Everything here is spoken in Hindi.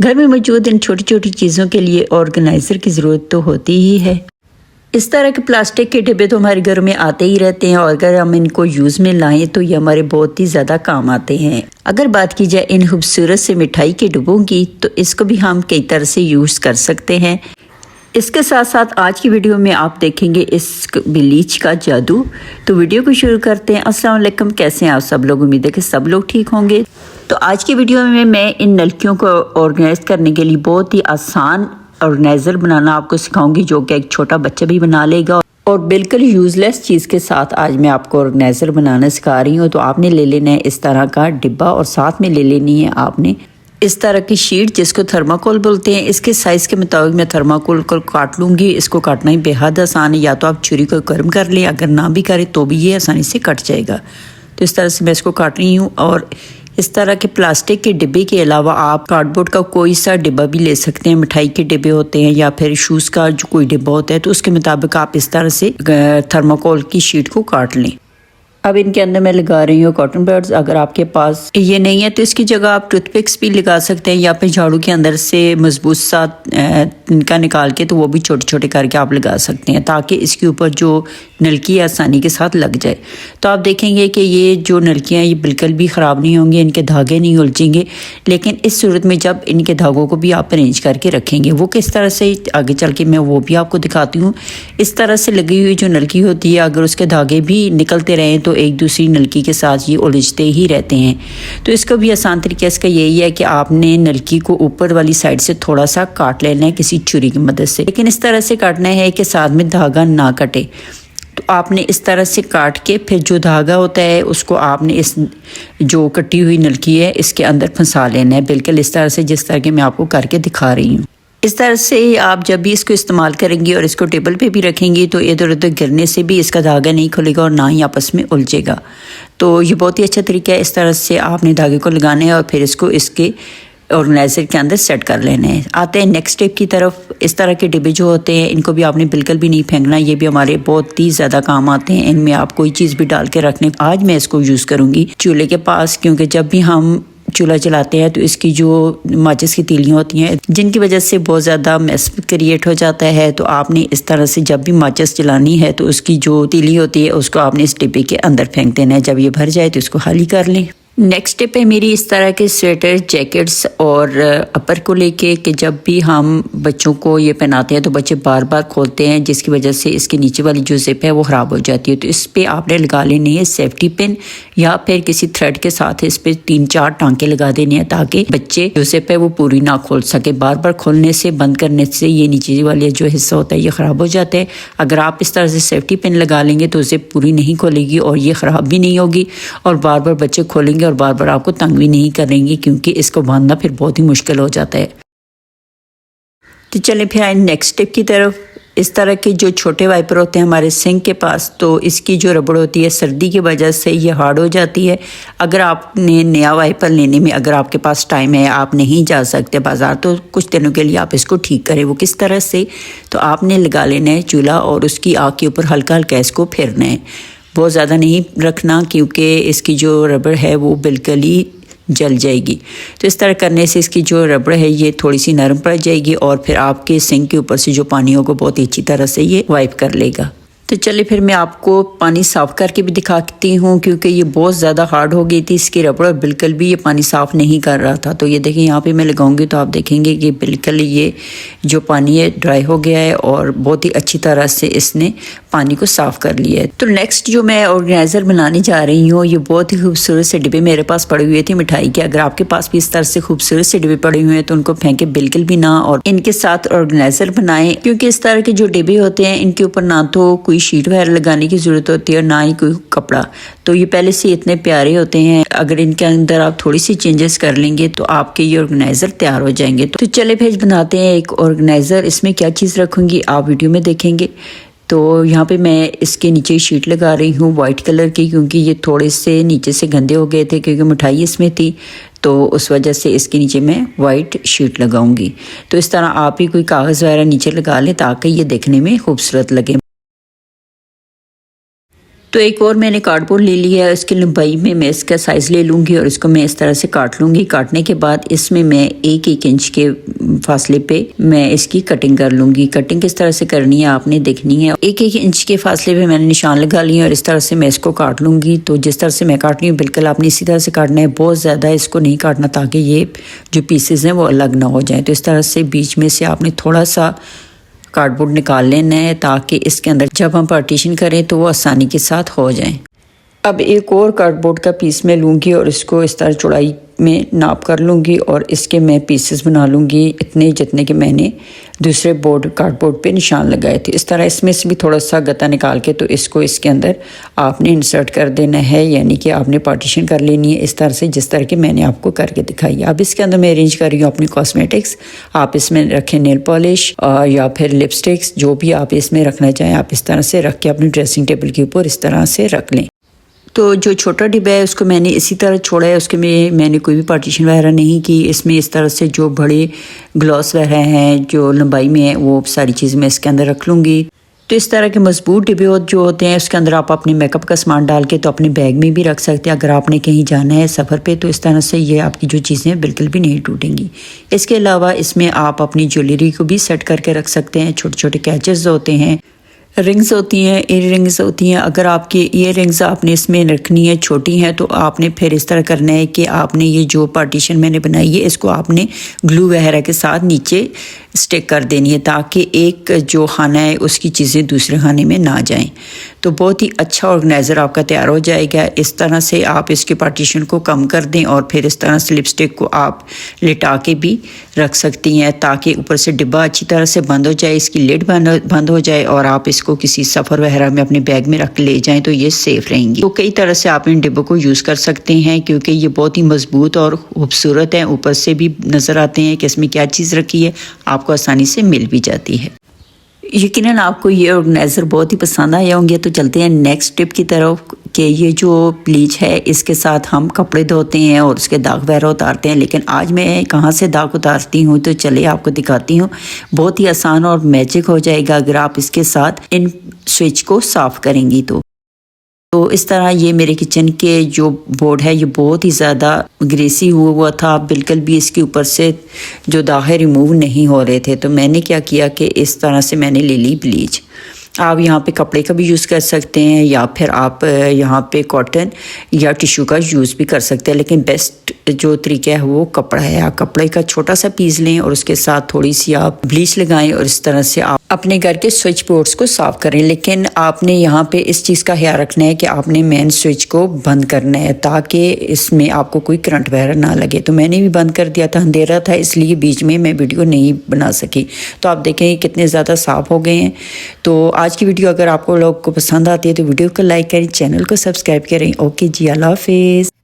घर में मौजूद इन छोटी छोटी चीज़ों के लिए ऑर्गेनाइज़र की ज़रूरत तो होती ही है। इस तरह के प्लास्टिक के डिब्बे तो हमारे घर में आते ही रहते हैं और अगर हम इनको यूज़ में लाएं तो ये हमारे बहुत ही ज़्यादा काम आते हैं। अगर बात की जाए इन खूबसूरत से मिठाई के डिब्बों की तो इसको भी हम कई तरह से यूज़ कर सकते हैं। इसके साथ साथ आज की वीडियो में आप देखेंगे इस ब्लीच का जादू। तो वीडियो को शुरू करते हैं। अस्सलाम वालेकुम, कैसे हैं आप सब लोग? उम्मीद है कि सब लोग ठीक होंगे। तो आज की वीडियो में मैं इन नलकियों को ऑर्गेनाइज करने के लिए बहुत ही आसान ऑर्गेनाइज़र बनाना आपको सिखाऊंगी, जो कि एक छोटा बच्चा भी बना लेगा और बिल्कुल यूज़लेस चीज़ के साथ आज मैं आपको ऑर्गेनाइज़र बनाना सिखा रही हूँ। तो आपने ले लेना है इस तरह का डिब्बा और साथ में ले लेनी है आपने इस तरह की शीट जिसको थर्माकोल बोलते हैं। इसके साइज़ के मुताबिक मैं थर्माकोल को काट लूँगी। इसको काटना ही बेहद आसान है, या तो आप छुरी को गर्म कर लें, अगर ना भी करें तो भी ये आसानी से कट जाएगा। तो इस तरह से मैं इसको काट रही हूँ। और इस तरह के प्लास्टिक के डिब्बे के अलावा आप कार्डबोर्ड का कोई सा डिब्बा भी ले सकते हैं। मिठाई के डिब्बे होते हैं या फिर शूज़ का जो कोई डिब्बा होता है, तो उसके मुताबिक आप इस तरह से थर्माकोल की शीट को काट लें। अब इनके अंदर मैं लगा रही हूँ कॉटन बड्स। अगर आपके पास ये नहीं है तो इसकी जगह आप टूथपिक्स भी लगा सकते हैं, या फिर झाड़ू के अंदर से मजबूत सा इनका निकाल के तो वो भी छोटे छोटे करके आप लगा सकते हैं, ताकि इसके ऊपर जो नलकी आसानी के साथ लग जाए। तो आप देखेंगे कि ये जो नलकियाँ ये बिल्कुल भी ख़राब नहीं होंगी, इनके धागे नहीं उलझेंगे। लेकिन इस सूरत में जब इनके धागों को भी आप अरेंज करके रखेंगे, वो किस तरह से आगे चल के मैं वो भी आपको दिखाती हूँ। इस तरह से लगी हुई जो नलकी होती है, अगर उसके धागे भी निकलते रहें तो एक दूसरी नलकी के साथ ये उलझते ही रहते हैं। तो इसका भी आसान तरीका इसका यही है कि आपने नलकी को ऊपर वाली साइड से थोड़ा सा काट लेना है किसी छुरी की मदद से, लेकिन इस तरह से काटना है कि साथ में धागा ना कटे। तो आपने इस तरह से काट के फिर जो धागा होता है उसको आपने इस जो कटी हुई नलकी है इसके अंदर फंसा लेना है, बिल्कुल इस तरह से जिस तरह के मैं आपको करके दिखा रही हूँ। इस तरह से आप जब भी इसको इस्तेमाल करेंगी और इसको टेबल पे भी रखेंगी तो इधर उधर गिरने से भी इसका धागा नहीं खुलेगा और ना ही आपस में उलझेगा। तो ये बहुत ही अच्छा तरीका है। इस तरह से आपने धागे को लगाना है और फिर इसको इसके ऑर्गेनाइज़र के अंदर सेट कर लेना है। आते हैं नेक्स्ट स्टेप की तरफ। इस तरह के डिब्बे जो होते हैं इनको भी आपने बिल्कुल भी नहीं फेंकना, ये भी हमारे बहुत ही ज़्यादा काम आते हैं। इनमें आप कोई चीज़ भी डाल के रखने। आज मैं इसको यूज़ करूँगी चूल्हे के पास, क्योंकि जब भी हम चूल्हा जलाते हैं तो इसकी जो माचिस की तीलियाँ होती हैं जिनकी वजह से बहुत ज़्यादा मेस क्रिएट हो जाता है, तो आपने इस तरह से जब भी माचिस जलानी है तो उसकी जो तीली होती है उसको आपने इस डिब्बे के अंदर फेंक देना है। जब ये भर जाए तो इसको खाली कर लें। नेक्स्ट स्टेप है मेरी इस तरह के स्वेटर, जैकेट्स और अपर को लेके कि जब भी हम बच्चों को ये पहनाते हैं तो बच्चे बार बार खोलते हैं, जिसकी वजह से इसके नीचे वाली जो जिप है वो ख़राब हो जाती है। तो इस पे आपने लगा लेनी है सेफ्टी पिन, या फिर किसी थ्रेड के साथ इस पे 3-4 टांके लगा देने हैं, ताकि बच्चे जो जिप है वो पूरी ना खोल सके। बार बार खोलने से, बंद करने से ये नीचे वाले जो हिस्सा होता है ये ख़राब हो जाता है। अगर आप इस तरह से सेफ्टी पिन लगा लेंगे तो जिप पूरी नहीं खोलेगी और ये ख़राब भी नहीं होगी, और बार बार बच्चे खोलेंगे और बार बार आपको तंग भी नहीं करेंगे, क्योंकि इसको बांधना फिर बहुत ही मुश्किल हो जाता है। तो चलें फिर आए नेक्स्ट स्टेप की तरफ। इस तरह के जो छोटे वाइपर होते हैं हमारे सिंक के पास, तो इसकी जो रबड़ होती है सर्दी की वजह से ये हार्ड हो जाती है। अगर आपने नया वाइपर लेने में अगर आपके पास टाइम है, आप नहीं जा सकते बाज़ार, तो कुछ दिनों के लिए आप इसको ठीक करें। वो किस तरह से, तो आपने लगा लेना है चूल्हा और उसकी आग के ऊपर हल्का हल्का इसको फेरना है। बहुत ज़्यादा नहीं रखना, क्योंकि इसकी जो रबड़ है वो बिल्कुल ही जल जाएगी। तो इस तरह करने से इसकी जो रबड़ है ये थोड़ी सी नरम पड़ जाएगी और फिर आपके सिंक के ऊपर से जो पानी होगा बहुत ही अच्छी तरह से ये वाइप कर लेगा। तो चलिए फिर मैं आपको पानी साफ़ करके भी दिखाती हूँ, क्योंकि ये बहुत ज़्यादा हार्ड हो गई थी इसकी रबड़ और बिल्कुल भी ये पानी साफ़ नहीं कर रहा था। तो ये देखिए यहाँ पे मैं लगाऊंगी तो आप देखेंगे कि बिल्कुल ये जो पानी है ड्राई हो गया है और बहुत ही अच्छी तरह से इसने पानी को साफ़ कर लिया है। तो नेक्स्ट जो मैं ऑर्गेनाइज़र बनाने जा रही हूँ, ये बहुत ही खूबसूरत से डिब्बे मेरे पास पड़े हुए थे मिठाई के। अगर आपके पास भी इस तरह से खूबसूरत से डिब्बे पड़े हुए हैं तो उनको फेंके बिल्कुल भी ना, और इनके साथ ऑर्गेनाइज़र बनाएं, क्योंकि इस तरह के जो डिब्बे होते हैं इनके ऊपर ना तो कोई शीट वगैरह लगाने की ज़रूरत होती है और ना ही कोई कपड़ा। तो ये पहले से इतने प्यारे होते हैं, अगर इनके अंदर आप थोड़ी सी चेंजेस कर लेंगे तो आपके ये ऑर्गेनाइज़र तैयार हो जाएंगे। तो चले फिर बनाते हैं एक ऑर्गेनाइज़र। इसमें क्या चीज़ रखूँगी आप वीडियो में देखेंगे। तो यहाँ पे मैं इसके नीचे शीट लगा रही हूँ वाइट कलर की, क्योंकि ये थोड़े से नीचे से गंदे हो गए थे क्योंकि मिठाई इसमें थी, तो उस वजह से इसके नीचे मैं वाइट शीट लगाऊंगी। तो इस तरह आप ही कोई कागज़ वगैरह नीचे लगा लें ताकि ये देखने में खूबसूरत लगे। तो एक और मैंने कार्डबोर्ड ले लिया है। इसकी लंबाई में मैं इसका साइज़ ले लूँगी और इसको मैं इस तरह से काट लूँगी। काटने के बाद इसमें मैं 1-1 इंच के फासले पे मैं इसकी कटिंग कर लूँगी। कटिंग किस तरह से करनी है आपने देखनी है। 1-1 इंच के फासले पे मैंने निशान लगा लिए और इस तरह से मैं इसको काट लूँगी। तो जिस तरह से मैं काट रही हूँ बिल्कुल आपने इसी तरह से काटना है, बहुत ज़्यादा इसको नहीं काटना ताकि ये जो पीसेज हैं वो अलग ना हो जाएँ। तो इस तरह से बीच में से आपने थोड़ा सा कार्डबोर्ड निकाल लेना है ताकि इसके अंदर जब हम पार्टीशन करें तो वो आसानी के साथ हो जाएं। अब एक और कार्डबोर्ड का पीस मैं लूँगी और इसको इस तरह चौड़ाई में नाप कर लूँगी और इसके मैं पीसेस बना लूँगी इतने जितने के मैंने दूसरे कार्डबोर्ड पे निशान लगाए थे। इस तरह इसमें से भी थोड़ा सा गत्ता निकाल के तो इसको इसके अंदर आपने इंसर्ट कर देना है, यानी कि आपने पार्टीशन कर लेनी है इस तरह से जिस तरह के मैंने आपको करके दिखाई है। अब इसके अंदर मैं अरेंज कर रही हूँ अपनी कॉस्मेटिक्स। आप इसमें रखें नेल पॉलिश या फिर लिपस्टिक्स, जो भी आप इसमें रखना चाहें आप इस तरह से रख के अपनी ड्रेसिंग टेबल के ऊपर इस तरह से रख लें। तो जो छोटा डिब्बा है उसको मैंने इसी तरह छोड़ा है, उसके में मैंने कोई भी पार्टीशन वगैरह नहीं की। इसमें इस तरह से जो बड़े ग्लास वगैरह हैं जो लंबाई में है वो सारी चीज़ मैं इसके अंदर रख लूँगी। तो इस तरह के मजबूत डिब्बे जो होते हैं उसके अंदर आप अपने मेकअप का सामान डाल के तो अपने बैग में भी रख सकते हैं। अगर आपने कहीं जाना है सफ़र पे तो इस तरह से ये आपकी जो चीज़ें बिल्कुल भी नहीं टूटेंगी। इसके अलावा इसमें आप अपनी ज्वेलरी को भी सेट करके रख सकते हैं। छोटे छोटे कैचेस होते हैं, रिंग्स होती हैं, ईयर रिंग्स होती हैं। अगर आपकी ईयर रिंग्स आपने इसमें रखनी है छोटी हैं तो आपने फिर इस तरह करना है कि आपने ये जो पार्टीशन मैंने बनाई है इसको आपने ग्लू वगैरह के साथ नीचे स्टिक कर देनी है ताकि एक जो खाना है उसकी चीज़ें दूसरे खाने में ना जाएं। तो बहुत ही अच्छा ऑर्गेनाइज़र आपका तैयार हो जाएगा। इस तरह से आप इसके पार्टीशन को कम कर दें और फिर इस तरह से लिपस्टिक को आप लिटा के भी रख सकती हैं ताकि ऊपर से डिब्बा अच्छी तरह से बंद हो जाए, इसकी लिड बंद हो जाए और आप इसको किसी सफ़र वगैरह में अपने बैग में रख ले जाएं तो ये सेफ़ रहेंगी। तो कई तरह से आप इन डिब्बों को यूज़ कर सकते हैं क्योंकि ये बहुत ही मजबूत और खूबसूरत हैं। ऊपर से भी नज़र आते हैं कि इसमें क्या चीज़ रखी है, आपको आसानी से मिल भी जाती है। यकीनन आपको ये ऑर्गेनाइज़र बहुत ही पसंद आए होंगे। तो चलते हैं नेक्स्ट टिप की तरफ कि ये जो ब्लीच है इसके साथ हम कपड़े धोते हैं और उसके दाग वगैरह उतारते हैं, लेकिन आज मैं कहाँ से दाग उतारती हूँ तो चलिए आपको दिखाती हूँ। बहुत ही आसान और मैजिक हो जाएगा अगर आप इसके साथ इन स्विच को साफ़ करेंगी तो इस तरह ये मेरे किचन के जो बोर्ड है ये बहुत ही ज़्यादा ग्रेसी हुआ था, बिल्कुल भी इसके ऊपर से जो दाग है रिमूव नहीं हो रहे थे। तो मैंने क्या किया कि इस तरह से मैंने ले ली ब्लीच। आप यहाँ पे कपड़े का भी यूज़ कर सकते हैं या फिर आप यहाँ पे कॉटन या टिश्यू का यूज़ भी कर सकते हैं, लेकिन बेस्ट जो तरीका है वो कपड़ा है। आप कपड़े का छोटा सा पीस लें और उसके साथ थोड़ी सी आप ब्लीच लगाएं और इस तरह से आप अपने घर के स्विच बोर्ड्स को साफ़ करें। लेकिन आपने यहाँ पे इस चीज़ का ख्याल रखना है कि आपने मेन स्विच को बंद करना है ताकि इसमें आपको कोई करंट वगैरह ना लगे। तो मैंने भी बंद कर दिया था, अंधेरा था इसलिए बीच में मैं वीडियो नहीं बना सकी। तो आप देखें कितने ज़्यादा साफ़ हो गए हैं। तो आज की वीडियो अगर आपको लोग को पसंद आती है तो वीडियो को लाइक करें, चैनल को सब्सक्राइब करें। ओके जी, अल्लाह हाफिज़।